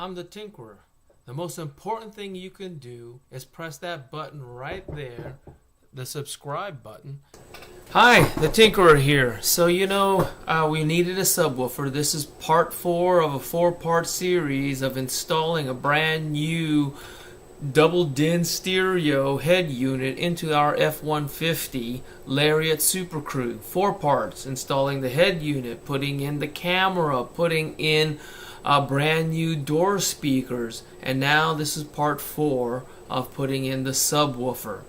I'm the Tinkerer. The most important thing you can do is press that button right there, the subscribe button. Hi, the Tinkerer here. So we needed a subwoofer. This is part 4 of a 4-part series of installing a brand new double din stereo head unit into our F150 Lariat Super Crew. 4 parts: installing the head unit, putting in the camera, putting in brand new door speakers, and now this is part 4 of putting in the subwoofer.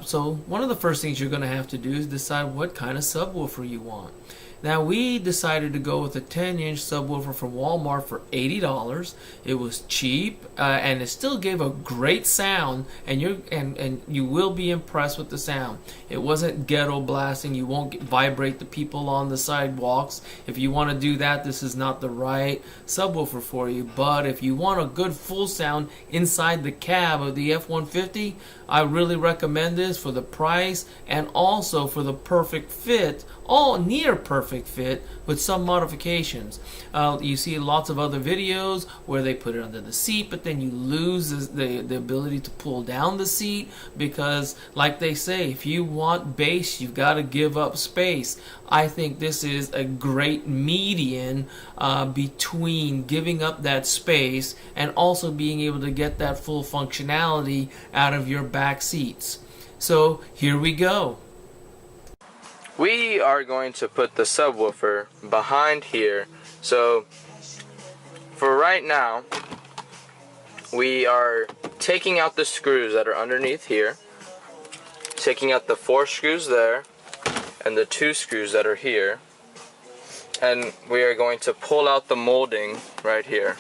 So one of the first things you're going to have to do is decide what kind of subwoofer you want. Now, we decided to go with a 10-inch subwoofer from Walmart for $80. It was cheap, and it still gave a great sound, and you will be impressed with the sound. It wasn't ghetto blasting. You won't vibrate the people on the sidewalks. If you want to do that, this is not the right subwoofer for you. But if you want a good full sound inside the cab of the F150, I really recommend this for the price and also for the perfect fit, all near perfect fit with some modifications. You see lots of other videos where they put it under the seat, but then you lose the ability to pull down the seat because, like they say, if you want bass, you've got to give up space. I think this is a great median between giving up that space and also being able to get that full functionality out of your back seats. So here we go. We are going to put the subwoofer behind here. So for right now, we are taking out the screws that are underneath here, taking out the 4 screws there and the 2 screws that are here, and we are going to pull out the molding right here.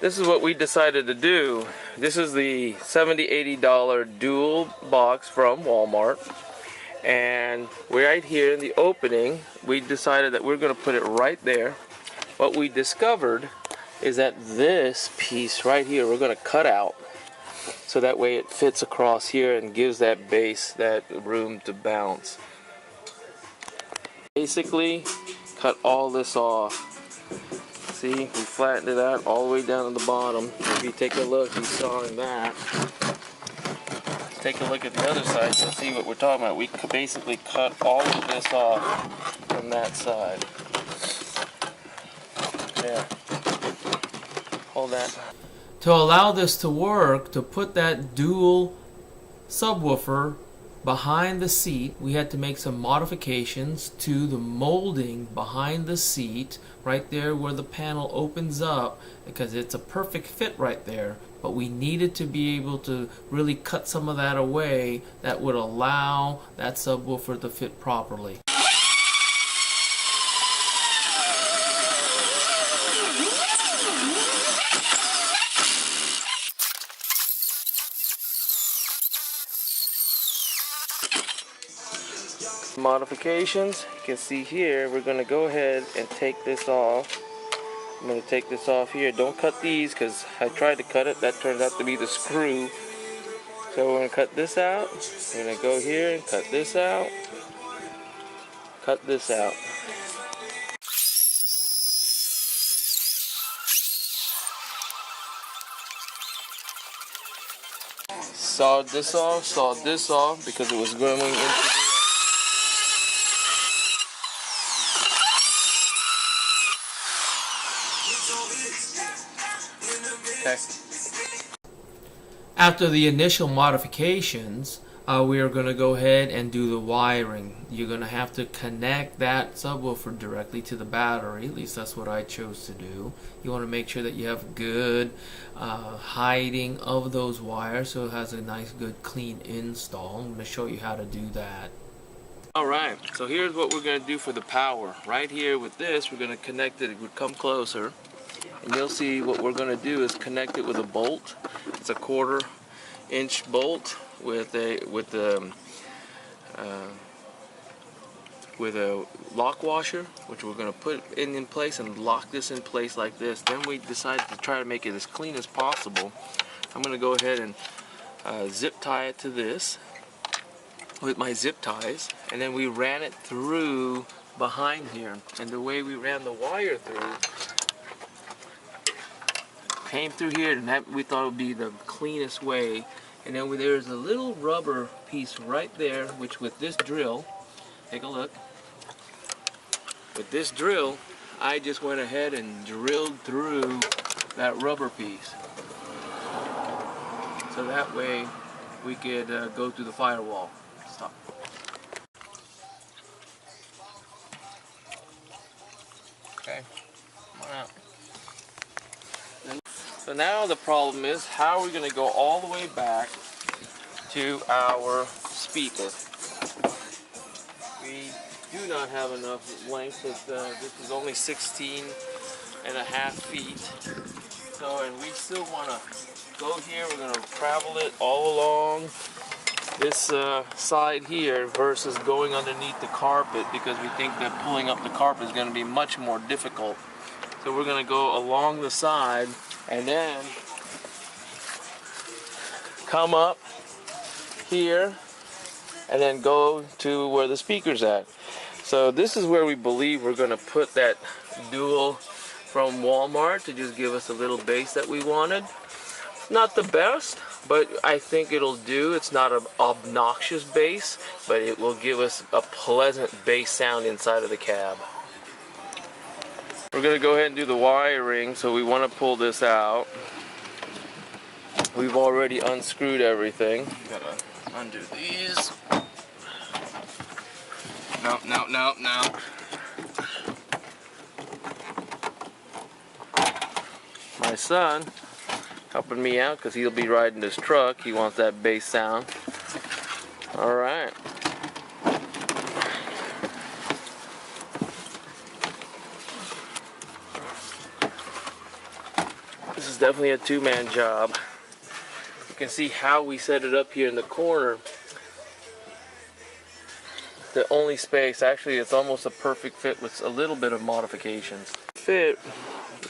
This is what we decided to do. This is the $70–80 dual box from Walmart, and right here in the opening we decided that we're going to put it right there. What we discovered is that this piece right here we're going to cut out so that way it fits across here and gives that bass that room to bounce. Basically cut all this off. See, we flattened it out all the way down to the bottom. If you take a look, you saw in that. Let's take a look at the other side, you'll see what we're talking about. We basically cut all of this off from that side. There. Hold that. To allow this to work, to put that dual subwoofer behind the seat, we had to make some modifications to the molding behind the seat, right there where the panel opens up, because it's a perfect fit right there. But we needed to be able to really cut some of that away that would allow that subwoofer to fit properly. Modifications, you can see here, we're going to go ahead and take this off. I'm going to take this off here. Don't cut these because I tried to cut it. That turned out to be the screw. So we're going to cut this out. We're going to go here and cut this out. Cut this out. Sawed this off because it was going into the After the initial modifications, we are going to go ahead and do the wiring. You're going to have to connect that subwoofer directly to the battery. At least that's what I chose to do. You want to make sure that you have good hiding of those wires so it has a nice, good, clean install. I'm going to show you how to do that. Alright, so here's what we're going to do for the power. Right here with this, we're going to connect it. We'll come closer. And you'll see what we're going to do is connect it with a bolt. It's a 1/4 inch bolt with a lock washer, which we're going to put in place and lock this in place like this. Then we decided to try to make it as clean as possible. I'm going to go ahead and zip tie it to this with my zip ties, and then we ran it through behind here. And the way we ran the wire through, came through here, and that we thought would be the cleanest way. And then there's a little rubber piece right there, which with this drill, take a look. With this drill, I just went ahead and drilled through that rubber piece. So that way we could go through the firewall. Stop. Okay, come on out. So now the problem is, how are we going to go all the way back to our speaker? We do not have enough length. This is only 16.5 feet. So, and we still want to go here. We're going to travel it all along this side here versus going underneath the carpet, because we think that pulling up the carpet is going to be much more difficult. So we're going to go along the side and then come up here and then go to where the speaker's at. So this is where we believe we're going to put that dual from Walmart to just give us a little bass that we wanted. Not the best, but I think it'll do. It's not an obnoxious bass, but it will give us a pleasant bass sound inside of the cab. We're going to go ahead and do the wiring, so we want to pull this out. We've already unscrewed everything. Gotta undo these. No. My son helping me out because he'll be riding this truck. He wants that bass sound. Alright. This is definitely a two-man job. You can see how we set it up here in the corner. The only space, actually it's almost a perfect fit with a little bit of modifications. Fit,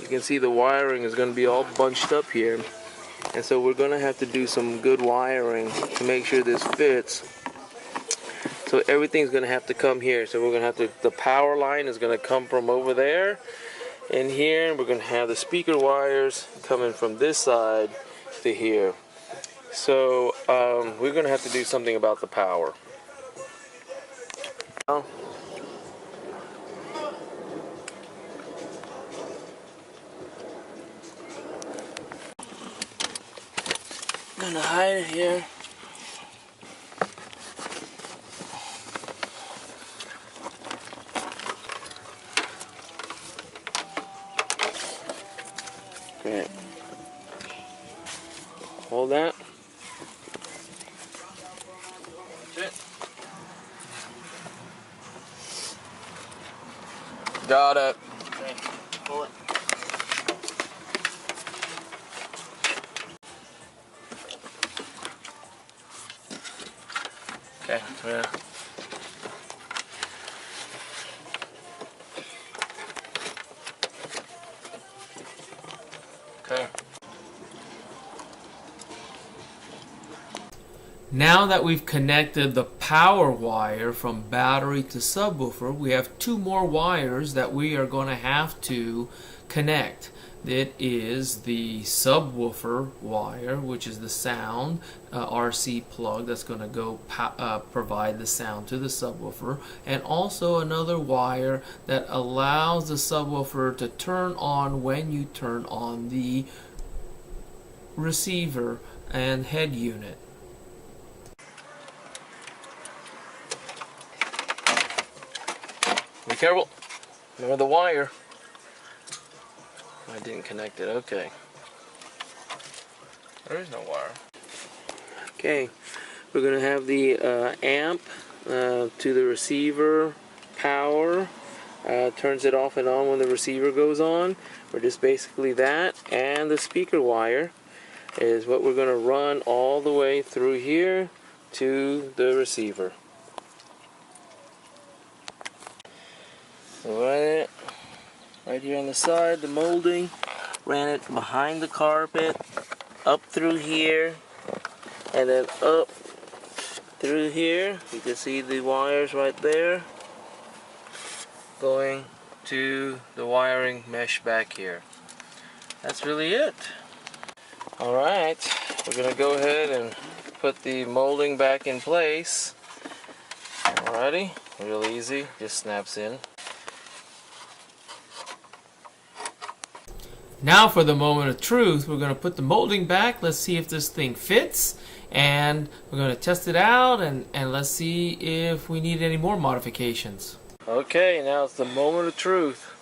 you can see the wiring is going to be all bunched up here. And so we're going to have to do some good wiring to make sure this fits. So everything's going to have to come here. So we're going to have to, the power line is going to come from over there. In here, we're going to have the speaker wires coming from this side to here. So we're going to have to do something about the power. I'm going to hide it here. Okay. Hold that. That's it. Got it. Okay. Pull it. Okay. Yeah. Okay. Now that we've connected the power wire from battery to subwoofer, we have two more wires that we are going to have to connect. That is the subwoofer wire, which is the sound RC plug that's going to go provide the sound to the subwoofer, and also another wire that allows the subwoofer to turn on when you turn on the receiver and head unit. Be careful. Remember the wire. I didn't connect it. Okay. There is no wire. Okay. We're going to have the amp to the receiver power. Turns it off and on when the receiver goes on. We're just basically that. And the speaker wire is what we're going to run all the way through here to the receiver. Run it right here on the side, the molding. Ran it behind the carpet, up through here, and then up through here. You can see the wires right there. going to the wiring mesh back here. That's really it. Alright, we're going to go ahead and put the molding back in place. Alrighty, real easy, just snaps in. Now for the moment of truth, we're going to put the molding back. Let's see if this thing fits, and we're going to test it out, and let's see if we need any more modifications. Okay, now it's the moment of truth.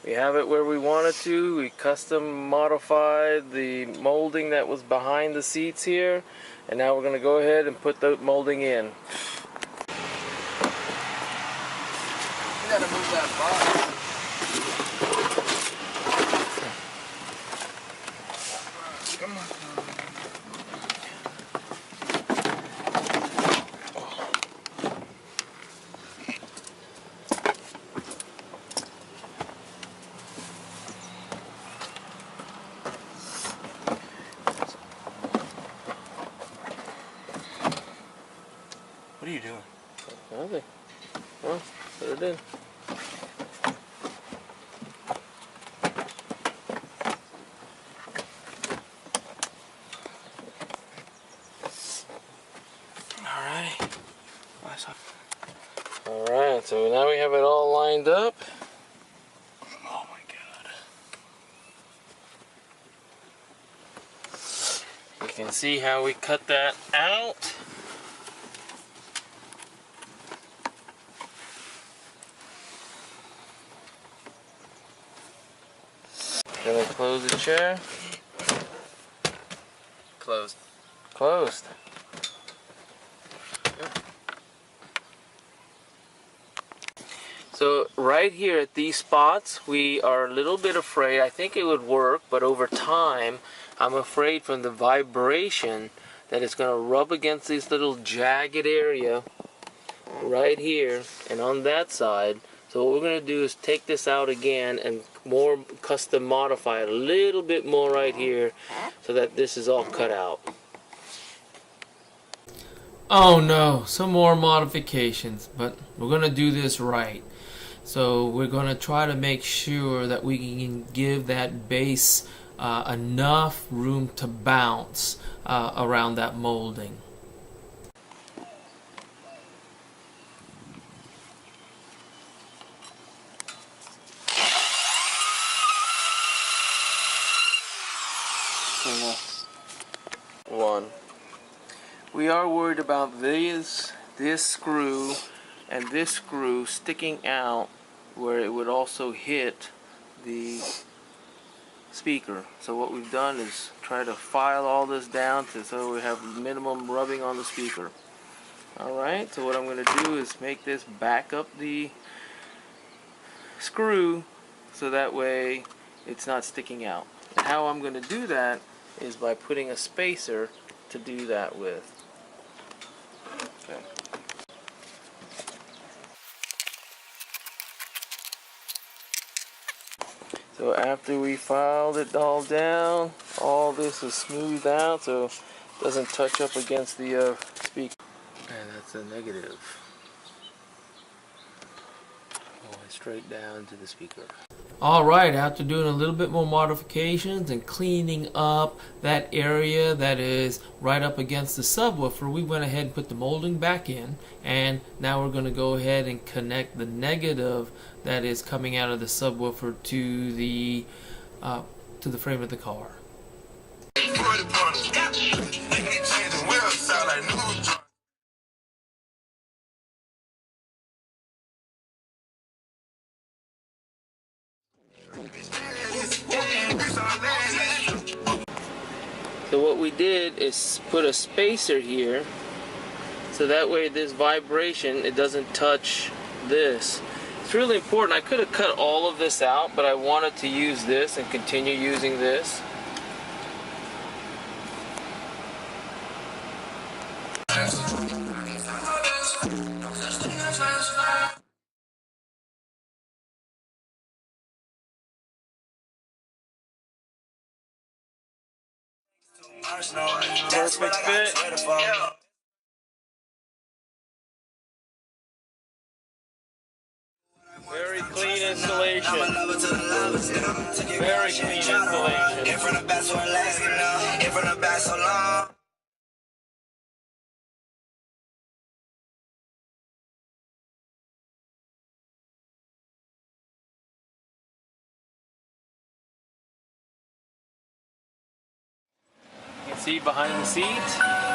We have it where we want it to. We custom modified the molding that was behind the seats here, and now we're going to go ahead and put the molding in. You gotta move that box. Come on. What are you doing? Nothing. Well, put it in. Alright, so now we have it all lined up. Oh my god. You can see how we cut that out. Gonna close the chair. Closed. Closed. So right here at these spots, we are a little bit afraid. I think it would work, but over time, I'm afraid from the vibration that it's going to rub against this little jagged area right here and on that side. So what we're going to do is take this out again and more custom modify it a little bit more right here so that this is all cut out. Oh no, some more modifications, but we're going to do this right. So we're going to try to make sure that we can give that base enough room to bounce around that molding. One. We are worried about this screw and this screw sticking out where it would also hit the speaker. So what we've done is try to file all this down so we have minimum rubbing on the speaker. Alright, so what I'm going to do is make this back up the screw so that way it's not sticking out. And how I'm going to do that is by putting a spacer to do that with. Okay. So after we filed it all down, all this is smoothed out so it doesn't touch up against the speaker. And that's a negative. Going straight down to the speaker. Alright, after doing a little bit more modifications and cleaning up that area that is right up against the subwoofer, we went ahead and put the molding back in, and now we're going to go ahead and connect the negative that is coming out of the subwoofer to the frame of the car. So what we did is put a spacer here so that way this vibration, it doesn't touch this. It's really important. I could have cut all of this out, but I wanted to use this and continue using this. Perfect fit. Very clean. installation. Very clean installation. You can see behind the seat.